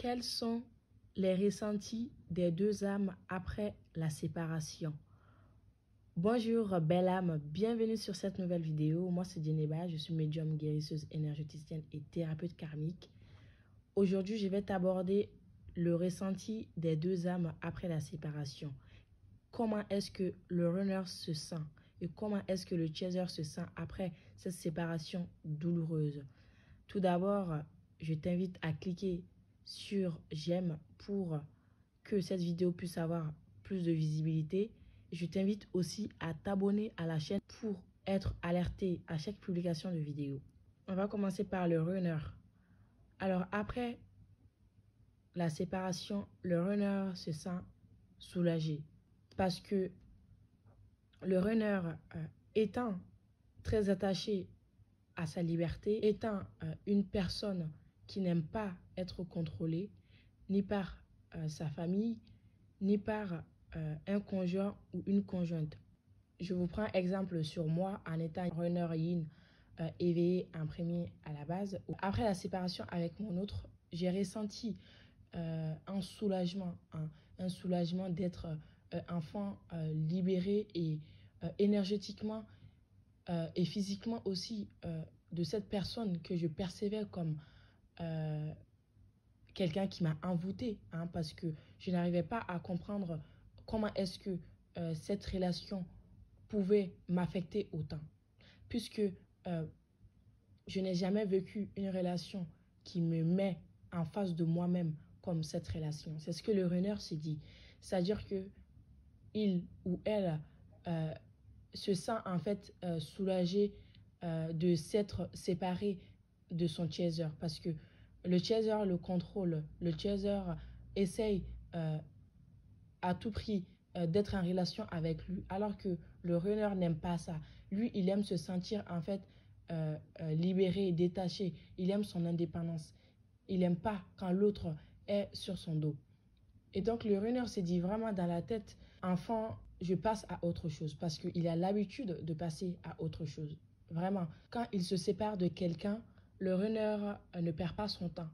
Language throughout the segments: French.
Quels sont les ressentis des deux âmes après la séparation? Bonjour belle âme, bienvenue sur cette nouvelle vidéo. Moi c'est Djeneba, je suis médium, guérisseuse, énergéticienne et thérapeute karmique. Aujourd'hui je vais t'aborder le ressenti des deux âmes après la séparation. Comment est-ce que le runner se sent et comment est-ce que le chaser se sent après cette séparation douloureuse. Tout d'abord, je t'invite à cliquer sur j'aime pour que cette vidéo puisse avoir plus de visibilité. Je t'invite aussi à t'abonner à la chaîne pour être alerté à chaque publication de vidéo. On va commencer par le runner. Alors après la séparation, le runner se sent soulagé parce que le runner étant très attaché à sa liberté, étant une personne qui n'aime pas être contrôlée, ni par sa famille, ni par un conjoint ou une conjointe. Je vous prends exemple sur moi en étant runner yin éveillé en premier à la base. Après la séparation avec mon autre, j'ai ressenti un soulagement d'être enfant libéré et énergétiquement et physiquement aussi de cette personne que je percevais comme quelqu'un qui m'a envoûté, parce que je n'arrivais pas à comprendre comment est-ce que cette relation pouvait m'affecter autant. Puisque je n'ai jamais vécu une relation qui me met en face de moi-même comme cette relation. C'est ce que le runner s'est dit. C'est-à-dire que il ou elle se sent en fait soulagé de s'être séparé de son chaser parce que le chaser le contrôle, le chaser essaye à tout prix d'être en relation avec lui alors que le runner n'aime pas ça. Lui, il aime se sentir en fait libéré, détaché. Il aime son indépendance. Il n'aime pas quand l'autre est sur son dos. Et donc le runner s'est dit vraiment dans la tête, enfant, je passe à autre chose parce qu'il a l'habitude de passer à autre chose. Vraiment, quand il se sépare de quelqu'un, le runner ne perd pas son temps.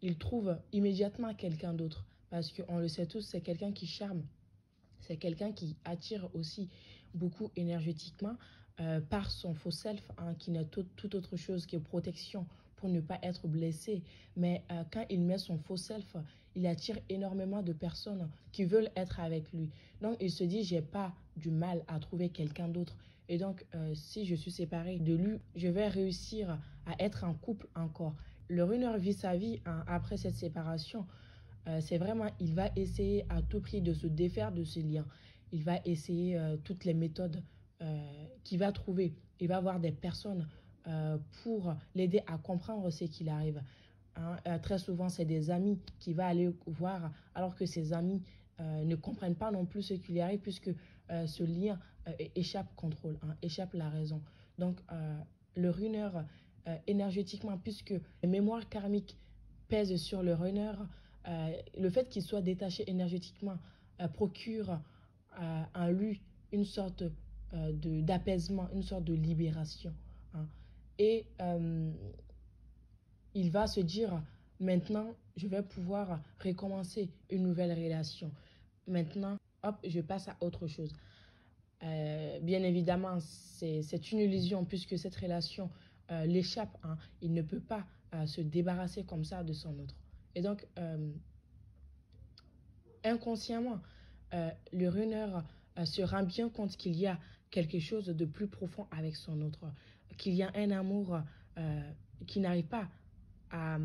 Il trouve immédiatement quelqu'un d'autre parce qu'on le sait tous, c'est quelqu'un qui charme. C'est quelqu'un qui attire aussi beaucoup énergétiquement par son faux self, qui n'est tout autre chose que protection pour ne pas être blessé. Mais quand il met son faux self, il attire énormément de personnes qui veulent être avec lui. Donc il se dit, j'ai pas du mal à trouver quelqu'un d'autre. Et donc si je suis séparée de lui, je vais réussir à être en couple encore. Le runner vit sa vie après cette séparation. C'est vraiment, il va essayer à tout prix de se défaire de ce lien. Il va essayer toutes les méthodes qu'il va trouver. Il va avoir des personnes pour l'aider à comprendre ce qu'il arrive. Très souvent, c'est des amis qui va aller voir alors que ses amis ne comprennent pas non plus ce qui lui arrive puisque ce lien échappe contrôle, échappe la raison. Donc, le runner, énergétiquement, puisque les mémoires karmiques pèsent sur le runner, le fait qu'il soit détaché énergétiquement procure en lui une sorte d'apaisement, une sorte de libération. Et il va se dire, maintenant, je vais pouvoir recommencer une nouvelle relation. Maintenant, hop, je passe à autre chose. Bien évidemment, c'est une illusion puisque cette relation l'échappe. Il ne peut pas se débarrasser comme ça de son autre. Et donc, inconsciemment, le runner se rend bien compte qu'il y a quelque chose de plus profond avec son autre, qu'il y a un amour qui n'arrive pas à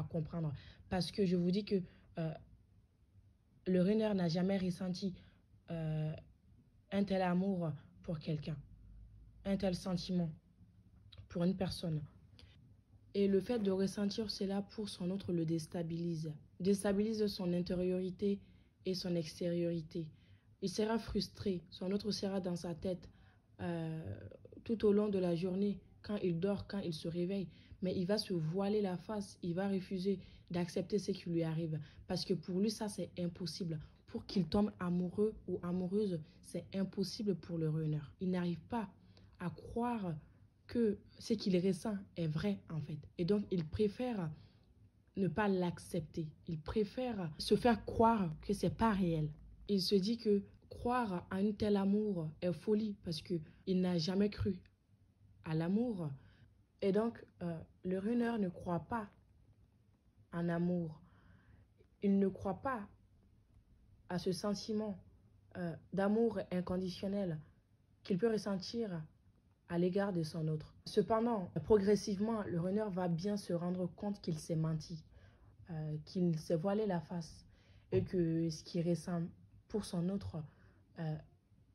comprendre. Parce que je vous dis que le runner n'a jamais ressenti un tel amour pour quelqu'un, un tel sentiment pour une personne. Et le fait de ressentir cela pour son autre le déstabilise son intériorité et son extériorité. Il sera frustré, son autre sera dans sa tête tout au long de la journée, quand il dort, quand il se réveille. Mais il va se voiler la face, il va refuser d'accepter ce qui lui arrive. Parce que pour lui, ça, c'est impossible. Pour qu'il tombe amoureux ou amoureuse, c'est impossible pour le runner. Il n'arrive pas à croire que ce qu'il ressent est vrai, en fait. Et donc, il préfère ne pas l'accepter. Il préfère se faire croire que c'est pas réel. Il se dit que croire à un tel amour est folie parce qu'il n'a jamais cru à l'amour. Et donc, le runner ne croit pas en amour. Il ne croit pas à ce sentiment d'amour inconditionnel qu'il peut ressentir à l'égard de son autre. Cependant, progressivement, le runner va bien se rendre compte qu'il s'est menti, qu'il s'est voilé la face et que ce qu'il ressent pour son autre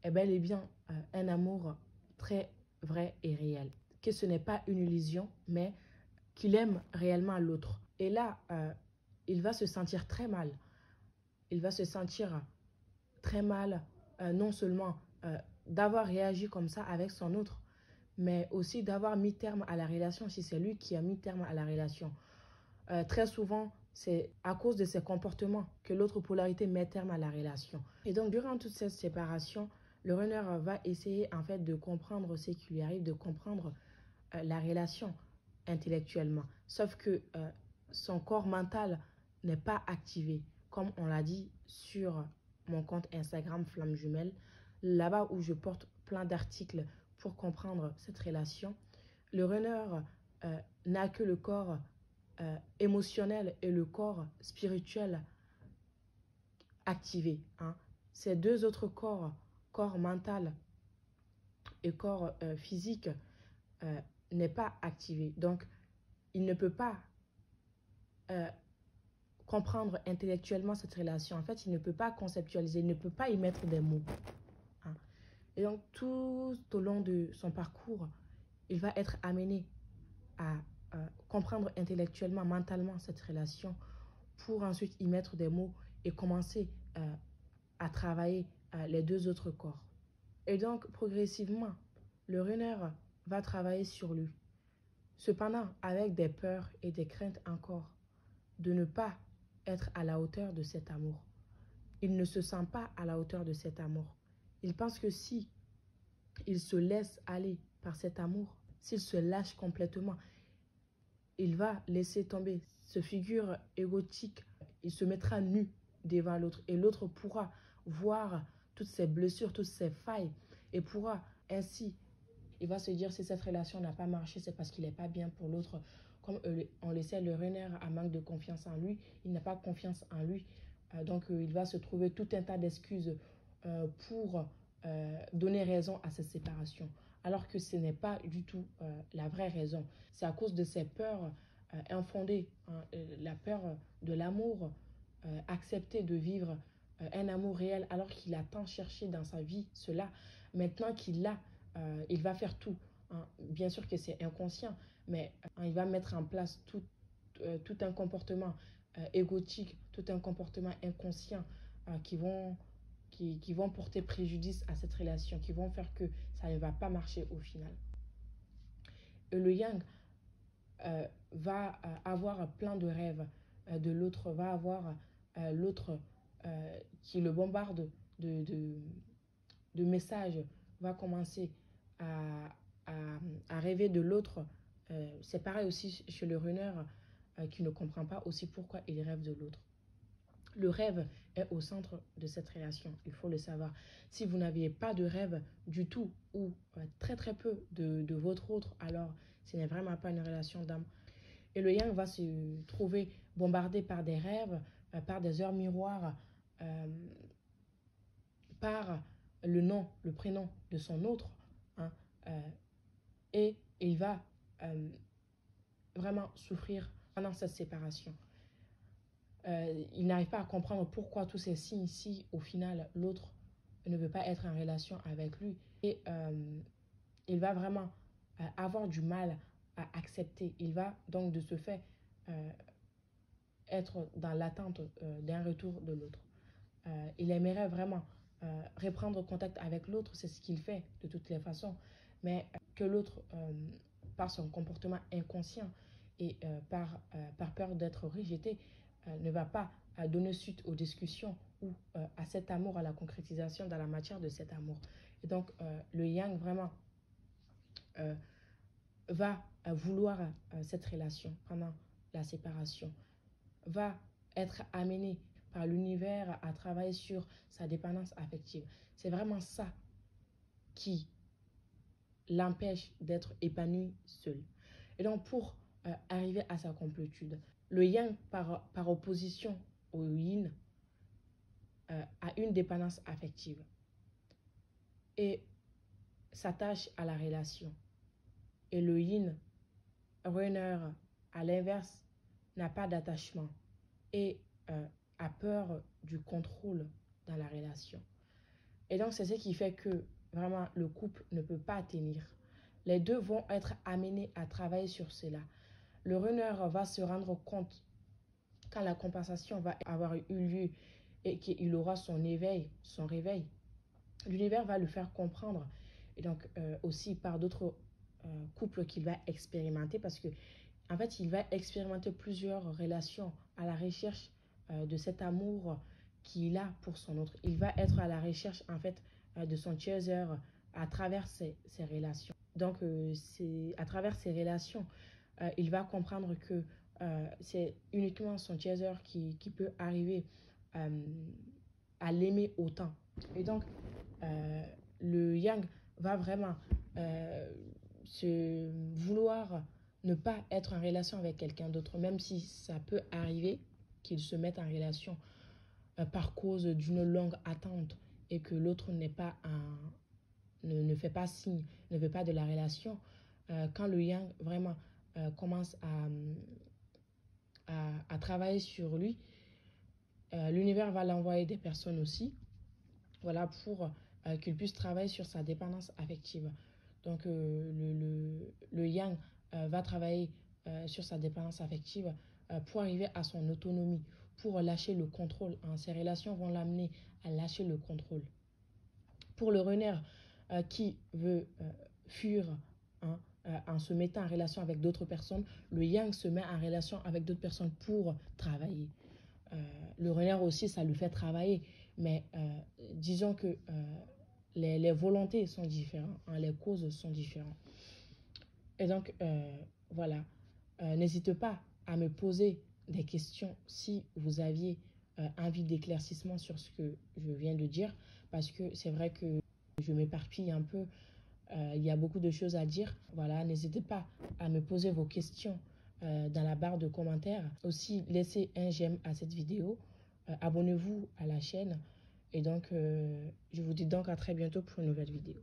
est bel et bien un amour très vrai et réel. Que ce n'est pas une illusion, mais qu'il aime réellement l'autre. Et là, il va se sentir très mal. Il va se sentir très mal, non seulement d'avoir réagi comme ça avec son autre, mais aussi d'avoir mis terme à la relation si c'est lui qui a mis terme à la relation. Très souvent, c'est à cause de ses comportements que l'autre polarité met terme à la relation. Et donc, durant toute cette séparation, le runner va essayer en fait de comprendre ce qui lui arrive, de comprendre la relation intellectuellement. Sauf que son corps mental n'est pas activé, comme on l'a dit sur mon compte Instagram Flamme Jumelle, là-bas où je porte plein d'articles pour comprendre cette relation. Le runner n'a que le corps émotionnel et le corps spirituel activé. Hein. Ces deux autres corps, corps mental et corps physique, n'est pas activé. Donc, il ne peut pas comprendre intellectuellement cette relation. En fait, il ne peut pas conceptualiser, il ne peut pas y mettre des mots. Hein. Et donc, tout au long de son parcours, il va être amené à comprendre intellectuellement, mentalement cette relation pour ensuite y mettre des mots et commencer à travailler les deux autres corps. Et donc, progressivement, le runner va travailler sur lui. Cependant, avec des peurs et des craintes encore de ne pas être à la hauteur de cet amour. Il ne se sent pas à la hauteur de cet amour. Il pense que si il se laisse aller par cet amour, s'il se lâche complètement, il va laisser tomber ce figure égotique. Il se mettra nu devant l'autre et l'autre pourra voir toutes ses blessures, toutes ses failles et pourra ainsi, il va se dire si cette relation n'a pas marché, c'est parce qu'il n'est pas bien pour l'autre. Comme on le sait, le runner a manque de confiance en lui, il n'a pas confiance en lui. Donc il va se trouver tout un tas d'excuses pour donner raison à cette séparation. Alors que ce n'est pas du tout la vraie raison. C'est à cause de ses peurs infondées, hein, la peur de l'amour, accepter de vivre un amour réel alors qu'il a tant cherché dans sa vie cela. Maintenant qu'il l'a, il va faire tout. Hein. Bien sûr que c'est inconscient, mais il va mettre en place tout un comportement égotique, tout un comportement inconscient qui vont porter préjudice à cette relation, qui vont faire que ça ne va pas marcher au final. Et le yang va avoir plein de rêves de l'autre, va avoir l'autre qui le bombarde de messages, va commencer à, à rêver de l'autre. C'est pareil aussi chez le runner qui ne comprend pas aussi pourquoi il rêve de l'autre. Le rêve est au centre de cette relation, il faut le savoir. Si vous n'aviez pas de rêve du tout ou très très peu de votre autre, alors ce n'est vraiment pas une relation d'âme. Et le yang va se trouver bombardé par des rêves, par des heures miroirs, par le nom, le prénom de son autre. Hein, et il va vraiment souffrir pendant cette séparation. Il n'arrive pas à comprendre pourquoi tous ces signes si au final l'autre ne veut pas être en relation avec lui et il va vraiment avoir du mal à accepter. Il va donc de ce fait être dans l'attente d'un retour de l'autre. Il aimerait vraiment reprendre contact avec l'autre, c'est ce qu'il fait de toutes les façons, mais que l'autre, par son comportement inconscient et par peur d'être rejeté, ne va pas donner suite aux discussions ou à cet amour, à la concrétisation dans la matière de cet amour. Et donc, le yang vraiment va vouloir cette relation pendant la séparation. va être amené par l'univers à travailler sur sa dépendance affective. C'est vraiment ça qui l'empêche d'être épanoui seul. Et donc, pour arriver à sa complétude, le yang, par opposition au yin, a une dépendance affective et s'attache à la relation. Et le yin, runner, à l'inverse, n'a pas d'attachement et a peur du contrôle dans la relation. Et donc, c'est ce qui fait que vraiment le couple ne peut pas tenir. Les deux vont être amenés à travailler sur cela. Le runner va se rendre compte quand la compensation va avoir eu lieu et qu'il aura son éveil, son réveil. L'univers va le faire comprendre et donc aussi par d'autres couples qu'il va expérimenter parce que en fait, il va expérimenter plusieurs relations à la recherche de cet amour qu'il a pour son autre. Il va être à la recherche en fait de son chaser à travers ces relations. Donc, c'est à travers ces relations, il va comprendre que c'est uniquement son chaser qui peut arriver à l'aimer autant. Et donc, le yang va vraiment se vouloir ne pas être en relation avec quelqu'un d'autre, même si ça peut arriver qu'ils se mettent en relation par cause d'une longue attente et que l'autre n'est pas ne fait pas signe, ne veut pas de la relation. Quand le yang vraiment commence à travailler sur lui, l'univers va l'envoyer des personnes aussi, voilà, pour qu'il puisse travailler sur sa dépendance affective. Donc le yang va travailler sur sa dépendance affective pour arriver à son autonomie, pour lâcher le contrôle. Ces relations vont l'amener à lâcher le contrôle. Pour le runner qui veut fuir hein, en se mettant en relation avec d'autres personnes, le yang se met en relation avec d'autres personnes pour travailler. Le runner aussi, ça lui fait travailler, mais disons que les volontés sont différentes, hein, les causes sont différentes. Et donc, voilà, n'hésitez pas à me poser des questions si vous aviez envie d'éclaircissement sur ce que je viens de dire, parce que c'est vrai que je m'éparpille un peu, il y a beaucoup de choses à dire. Voilà, n'hésitez pas à me poser vos questions dans la barre de commentaires. Aussi, laissez un j'aime à cette vidéo, abonnez-vous à la chaîne, et donc, je vous dis donc à très bientôt pour une nouvelle vidéo.